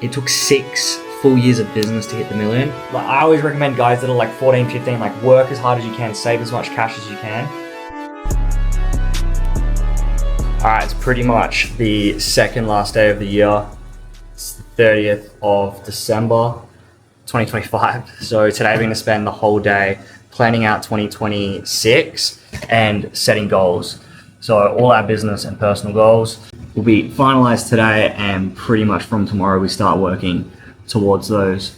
It took 6 full years of business to hit the million. Like, I always recommend guys that are like 14, 15, like work as hard as you can, save as much cash as you can. All right, it's pretty much the second last day of the year. It's the 30th of December, 2025. So today we're gonna spend the whole day planning out 2026 and setting goals. So all our business and personal goals will be finalized today, and pretty much from tomorrow we start working towards those.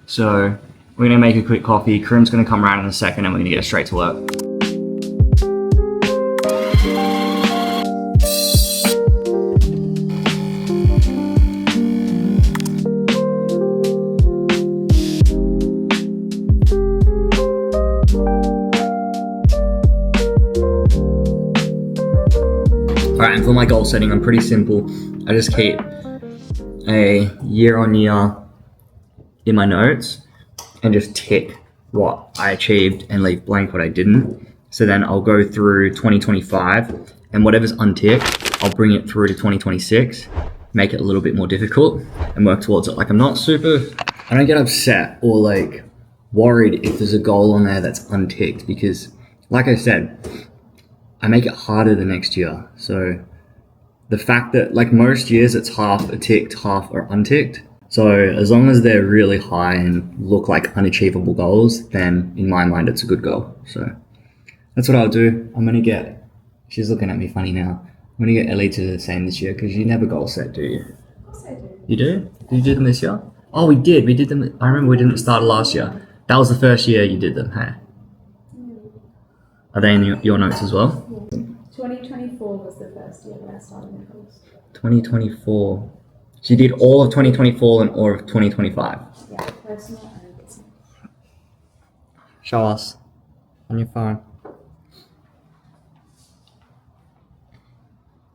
So we're gonna make a quick coffee. Karim's gonna come around in a second and we're gonna get straight to work. Alright, and for my goal setting, I'm pretty simple. I just keep a year on year in my notes and just tick what I achieved and leave blank what I didn't. So then I'll go through 2025 and whatever's unticked, I'll bring it through to 2026, make it a little bit more difficult and work towards it. Like I don't get upset or like worried if there's a goal on there that's unticked, because like I said, I make it harder the next year. So the fact that like most years it's half a ticked, half are unticked. So as long as they're really high and look like unachievable goals, then in my mind it's a good goal. So that's what I'll do. She's looking at me funny now. I'm gonna get Ellie to do the same this year, because you never goal set, do you? Of course I do. You do? Did you do them this year? Oh, we did. We did them. I remember we did them at the start of last year. That was the first year you did them, hey? Are they in your notes as well? 2024 was the first year that I started my goals. 2024. So you did all of 2024 and all of 2025? Yeah, personal and business. Show us on your phone.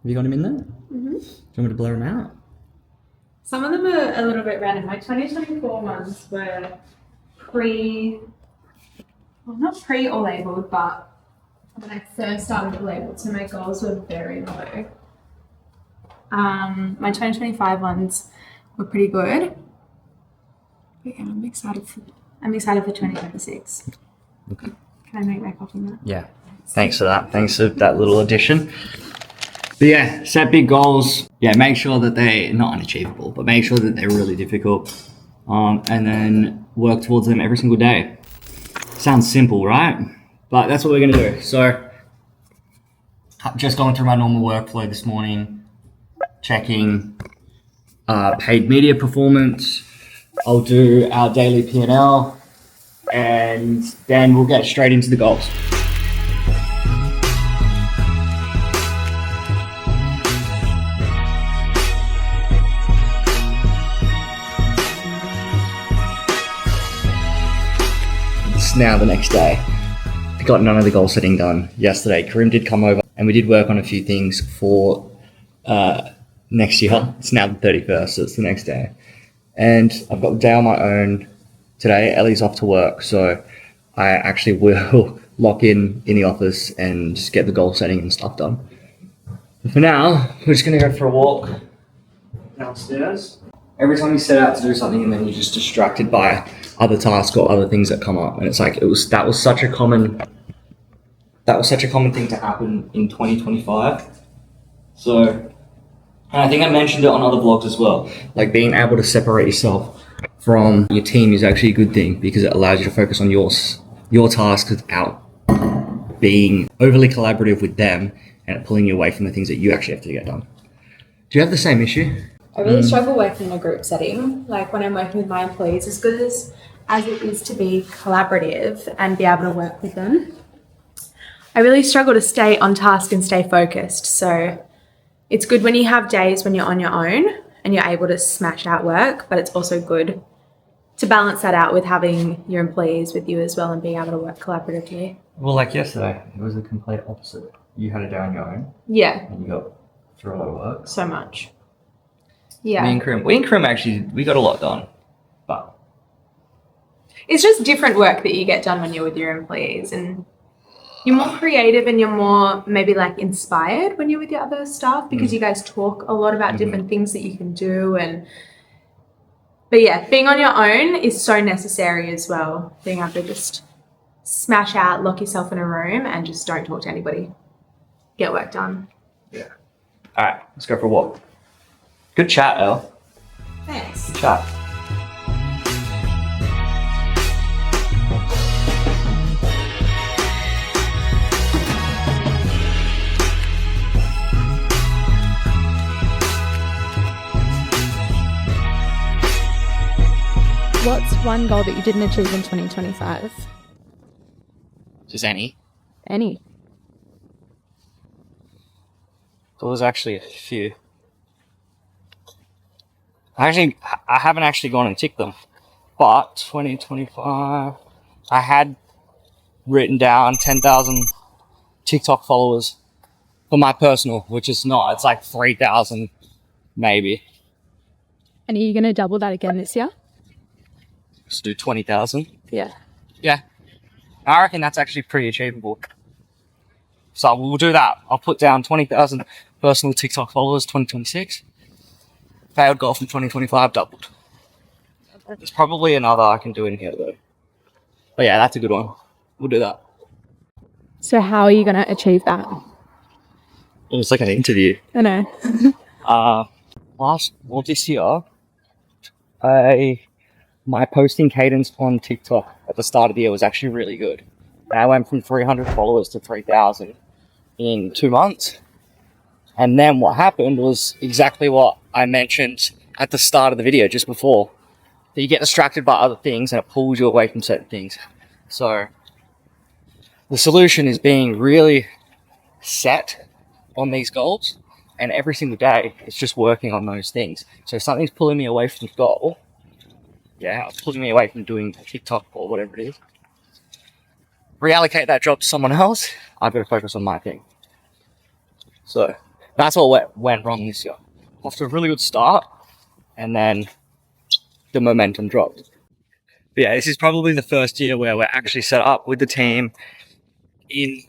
Have you got him in there? Mm-hmm. Do you want me to blur him out? Some of them are a little bit random. My 2024 ones were not pre or labeled, but when I first started to label, so my goals were very low. My 2025 ones were pretty good. But yeah, I'm excited for 2026. Okay. Can I make my coffee now? Yeah. Thanks for that. Thanks for that little addition. But yeah, set big goals. Yeah, make sure that they're not unachievable, but make sure that they're really difficult. And then work towards them every single day. Sounds simple, right? But that's what we're gonna do. So just going through my normal workflow this morning, checking paid media performance. I'll do our daily P&L, and then we'll get straight into the goals. It's now the next day. I got none of the goal setting done yesterday. Karim did come over and we did work on a few things for next year. It's now the 31st, so it's the next day. And I've got the day on my own today. Ellie's off to work, so I actually will lock in the office and just get the goal setting and stuff done. But for now, we're just gonna go for a walk downstairs. Every time you set out to do something and then you're just distracted by other tasks or other things that come up, and it's like that was such a common thing to happen in 2025. So, and I think I mentioned it on other vlogs as well, like being able to separate yourself from your team is actually a good thing, because it allows you to focus on your tasks without being overly collaborative with them and pulling you away from the things that you actually have to get done. Do you have the same issue? I really struggle working in a group setting. Like when I'm working with my employees, as good as it is to be collaborative and be able to work with them, I really struggle to stay on task and stay focused. So it's good when you have days when you're on your own and you're able to smash out work, but it's also good to balance that out with having your employees with you as well and being able to work collaboratively. Well, like yesterday, it was the complete opposite. You had a day on your own. Yeah. And you got through a lot of work. So much. Yeah. Me and Karim actually, we got a lot done. But it's just different work that you get done when you're with your employees, and you're more creative and you're more maybe like inspired when you're with your other staff, because you guys talk a lot about different things that you can do, and But yeah, being on your own is so necessary as well. Being able to just smash out, lock yourself in a room and just don't talk to anybody. Get work done. Yeah. All right, let's go for a walk. Good chat, Elle. Thanks. Good chat. What's one goal that you didn't achieve in 2025? Just any. Any? There was actually a few. I haven't actually gone and ticked them, but 2025, I had written down 10,000 TikTok followers for my personal, which is not. It's like 3,000 maybe. And are you going to double that again this year? Let's do 20,000. Yeah. Yeah. I reckon that's actually pretty achievable. So we'll do that. I'll put down 20,000 personal TikTok followers 2026. Failed golf in 2025, doubled. There's probably another I can do in here though. But yeah, that's a good one. We'll do that. So how are you going to achieve that? It's like an interview. I know. This year, my posting cadence on TikTok at the start of the year was actually really good. And I went from 300 followers to 3,000 in 2 months. And then what happened was exactly what I mentioned at the start of the video just before. That you get distracted by other things and it pulls you away from certain things. So the solution is being really set on these goals. And every single day, it's just working on those things. So if something's pulling me away from the goal, pulling me away from doing TikTok or whatever it is, reallocate that job to someone else. I've got to focus on my thing. So that's what went wrong this year. Off to a really good start, and then the momentum dropped. But yeah, this is probably the first year where we're actually set up with the team in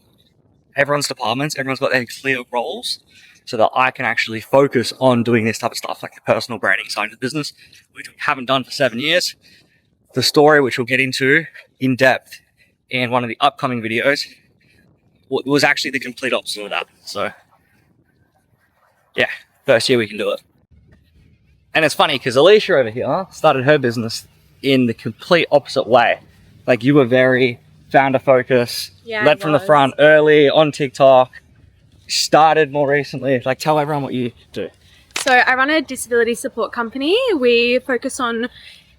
everyone's departments. Everyone's got their clear roles, so that I can actually focus on doing this type of stuff, like the personal branding side of the business, which we haven't done for 7 years. The story, which we'll get into in depth in one of the upcoming videos, was actually the complete opposite of that. So yeah, first year we can do it. And it's funny because Alicia over here started her business in the complete opposite way. Like, you were very founder focused, led from the front early on TikTok, started more recently. Like, tell everyone what you do. So I run a disability support company. We focus on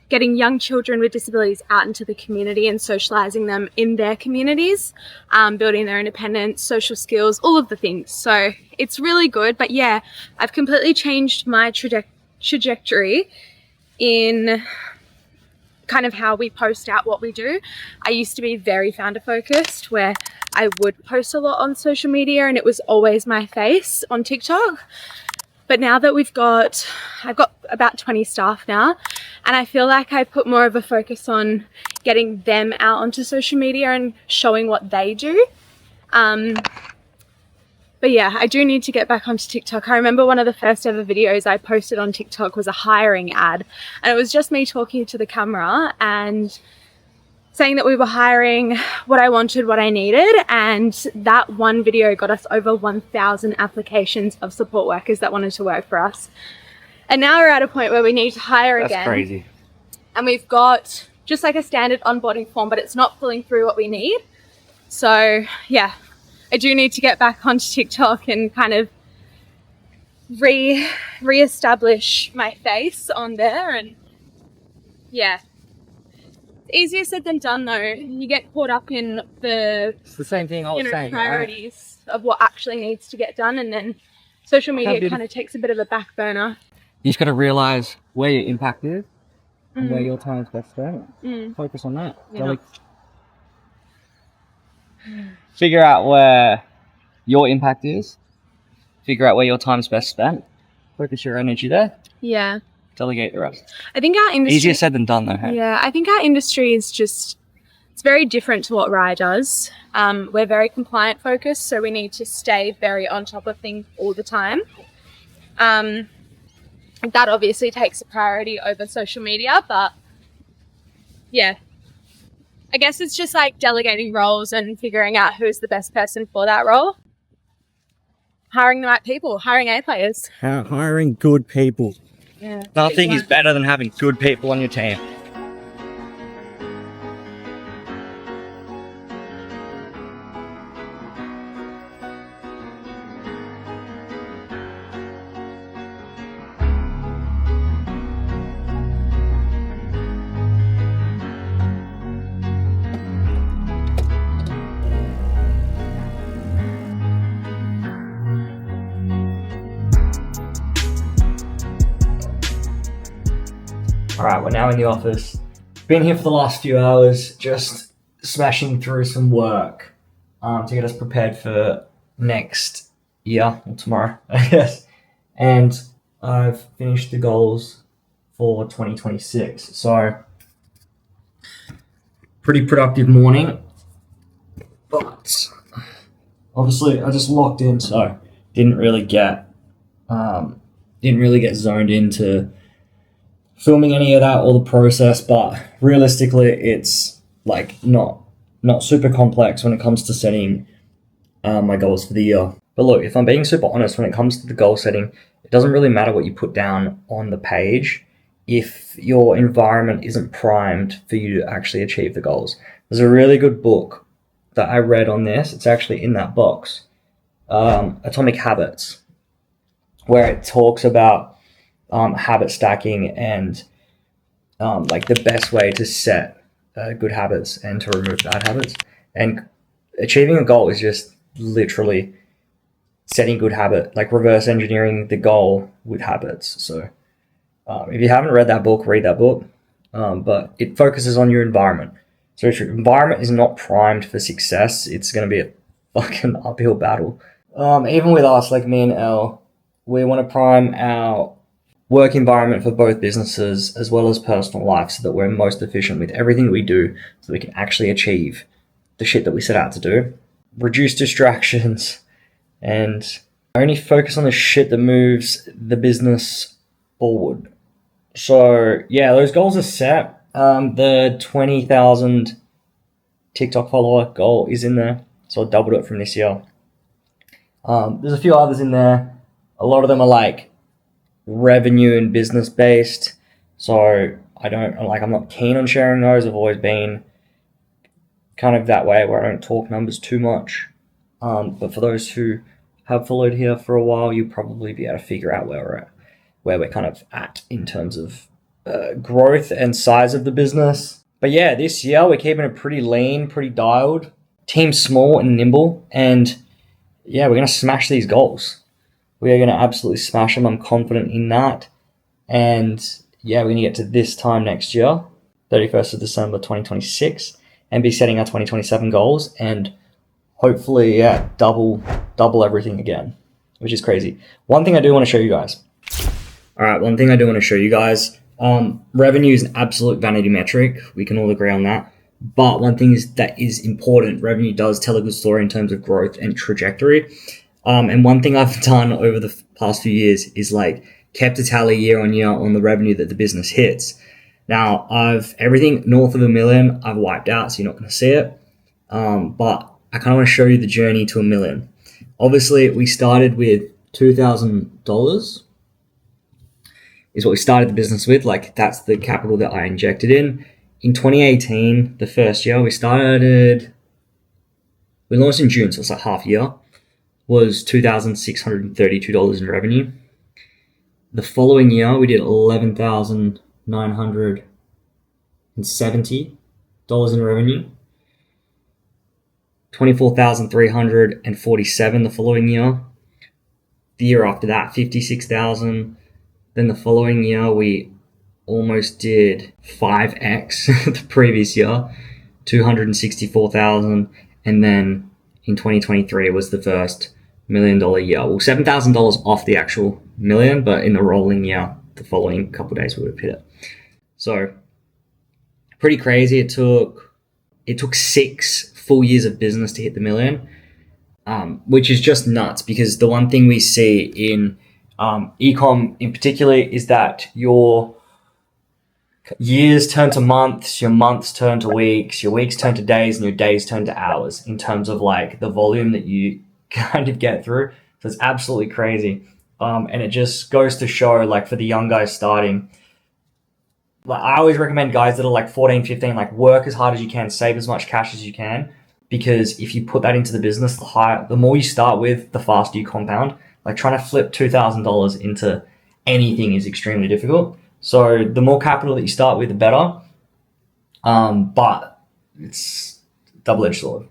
getting young children with disabilities out into the community and socialising them in their communities, building their independence, social skills, all of the things. So it's really good. But yeah, I've completely changed my trajectory in kind of how we post out what we do. I used to be very founder focused, where I would post a lot on social media and it was always my face on TikTok. But now that I've got about 20 staff now, and I feel like I put more of a focus on getting them out onto social media and showing what they do. But yeah, I do need to get back onto TikTok. I remember one of the first ever videos I posted on TikTok was a hiring ad, and it was just me talking to the camera and saying that we were hiring, what I wanted, what I needed, and that one video got us over 1,000 applications of support workers that wanted to work for us. And now we're at a point where we need to hire again. That's crazy. And we've got just like a standard onboarding form, but it's not pulling through what we need. So yeah, I do need to get back onto TikTok and kind of re-establish my face on there. And yeah, easier said than done though. You get caught up in It's the same thing I was saying. priorities of what actually needs to get done, and then social media kind of takes a bit of a back burner. You just got to realize where your impact is and where your time is best spent. Focus on that. Yeah. Figure out where your impact is. Figure out where your time's best spent. Focus your energy there. Yeah. Delegate the rest. I think our industry... Easier said than done though, hey? Yeah, I think our industry is just... It's very different to what Rye does. We're very compliant focused, so we need to stay very on top of things all the time. that obviously takes a priority over social media. But yeah, I guess it's just like delegating roles and figuring out who's the best person for that role. Hiring the right people, hiring A players. Hiring good people. Yeah. Nothing is better than having good people on your team. All right, we're now in the office. Been here for the last few hours, just smashing through some work to get us prepared for next year, or tomorrow, I guess. And I've finished the goals for 2026. So, pretty productive morning. But, obviously, I just locked in, so didn't really get zoned into filming any of that or the process, but realistically it's like not super complex when it comes to setting my goals for the year. But look, if I'm being super honest, when it comes to the goal setting, it doesn't really matter what you put down on the page if your environment isn't primed for you to actually achieve the goals. There's a really good book that I read on this. It's actually in that box, Atomic Habits, where it talks about habit stacking and like the best way to set good habits and to remove bad habits. And achieving a goal is just literally setting good habit, like reverse engineering the goal with habits. So if you haven't read that book, read that book. But it focuses on your environment. So if your environment is not primed for success, it's going to be a fucking uphill battle. Even with us, like me and Elle, we want to prime our work environment for both businesses as well as personal life so that we're most efficient with everything we do so we can actually achieve the shit that we set out to do. Reduce distractions and only focus on the shit that moves the business forward. So yeah, those goals are set. The 20,000 TikTok follower goal is in there, so I doubled it from this year. There's a few others in there. A lot of them are like revenue and business based, so I'm not keen on sharing those. I've always been kind of that way where I don't talk numbers too much, but for those who have followed here for a while, you'll probably be able to figure out where we're kind of at in terms of growth and size of the business. But yeah, this year we're keeping it pretty lean, pretty dialed, team small and nimble, and yeah, we're going to smash these goals. We are going to absolutely smash them. I'm confident in that. And yeah, we're going to get to this time next year, 31st of December 2026, and be setting our 2027 goals and hopefully, yeah, double everything again, which is crazy. One thing I do want to show you guys. Revenue is an absolute vanity metric. We can all agree on that. But one thing that is important, revenue does tell a good story in terms of growth and trajectory. And one thing I've done over the past few years is like kept a tally year on year on the revenue that the business hits. Now everything north of $1 million I've wiped out, so you're not going to see it. But I kind of want to show you the journey to $1 million. Obviously, we started with $2,000 is what we started the business with. Like that's the capital that I injected in. In 2018, the first year we launched in June, so it's like half year, was $2,632 in revenue. The following year, we did $11,970 in revenue. $24,347 the following year. The year after that, $56,000. Then the following year, we almost did 5x the previous year, $264,000. And then in 2023 was the first $1 million year. Well, $7,000 off the actual million, but in the rolling year, the following couple of days we would have hit it. So pretty crazy. It took 6 full years of business to hit the million, which is just nuts because the one thing we see in Ecom in particular is that your years turn to months, your months turn to weeks, your weeks turn to days, and your days turn to hours in terms of like the volume that you kind of get through. So it's absolutely crazy. And it just goes to show, like, for the young guys starting, like, I always recommend guys that are like 14, 15, like, work as hard as you can, save as much cash as you can, because if you put that into the business, the more you start with, the faster you compound. Like, trying to flip $2,000 into anything is extremely difficult. So the more capital that you start with, the better. But it's double-edged sword.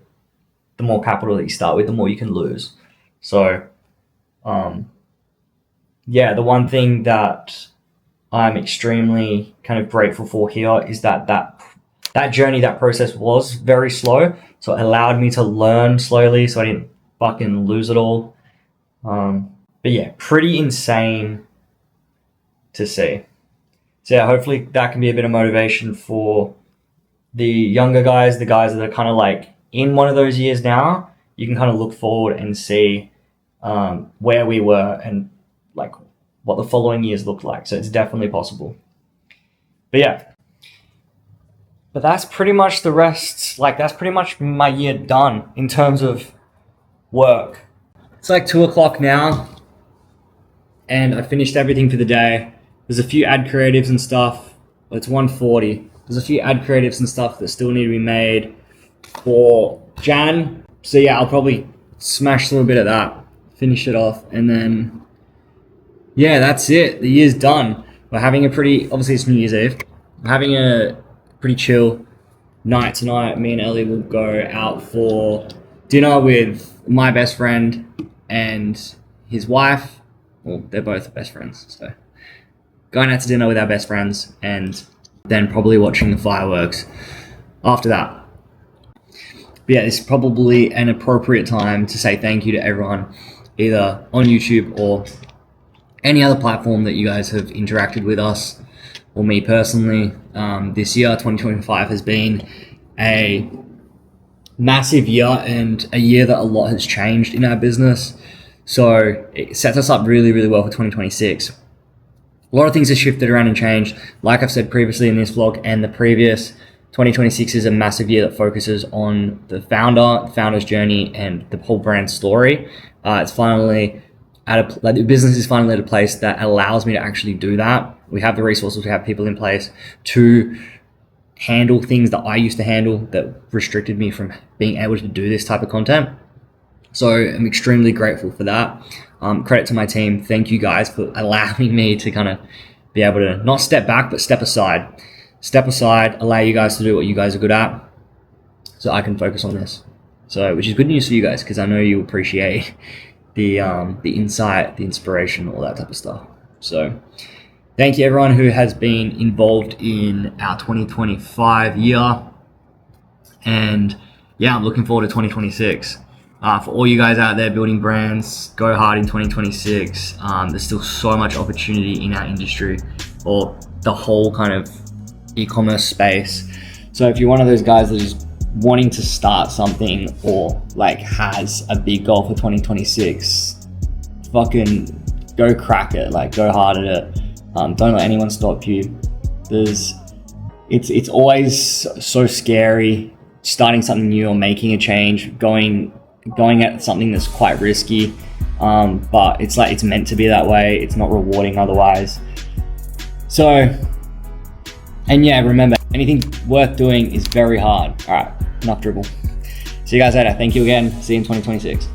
The more capital that you start with, the more you can lose. So, yeah, the one thing that I'm extremely kind of grateful for here is that journey, that process was very slow. So it allowed me to learn slowly so I didn't fucking lose it all. But yeah, pretty insane to see. So yeah, hopefully that can be a bit of motivation for the younger guys, the guys that are kind of like in one of those years now. You can kind of look forward and see where we were and like what the following years looked like. So it's definitely possible. But yeah, but that's pretty much the rest. Like, that's pretty much my year done in terms of work. It's like 2:00 now, and I finished everything for the day. There's a few ad creatives and stuff. It's 1:40. There's a few ad creatives and stuff that still need to be made for Jan. So yeah, I'll probably smash through a bit of that, finish it off, and then yeah, that's it. The year's done. We're having obviously it's New Year's Eve. We're having a pretty chill night tonight. Me and Ellie will go out for dinner with my best friend and his wife. Well, they're both best friends, so going out to dinner with our best friends and then probably watching the fireworks after that. But yeah, it's probably an appropriate time to say thank you to everyone, either on YouTube or any other platform that you guys have interacted with us or me personally. This year, 2025, has been a massive year and a year that a lot has changed in our business. So it sets us up really, really well for 2026. A lot of things have shifted around and changed. Like I've said previously in this vlog and the previous, 2026 is a massive year that focuses on the founder's journey and the whole brand story. It's finally the business is finally at a place that allows me to actually do that. We have the resources, we have people in place to handle things that I used to handle that restricted me from being able to do this type of content. So I'm extremely grateful for that. Credit to my team. Thank you guys for allowing me to kind of be able to not step back, but step aside. Step aside, allow you guys to do what you guys are good at so I can focus on this. So, which is good news for you guys, because I know you appreciate the insight, the inspiration, all that type of stuff. So thank you everyone who has been involved in our 2025 year. And yeah, I'm looking forward to 2026. For all you guys out there building brands, go hard in 2026. There's still so much opportunity in our industry, or the whole kind of e-commerce space. So if you're one of those guys that is wanting to start something or like has a big goal for 2026, fucking go crack it, like go hard at it. Don't let anyone stop you. It's always so scary starting something new or making a change, going at something that's quite risky, but it's like it's meant to be that way. It's not rewarding otherwise. So, and yeah, remember, anything worth doing is very hard. All right, enough dribble. See you guys later. Thank you again. See you in 2026.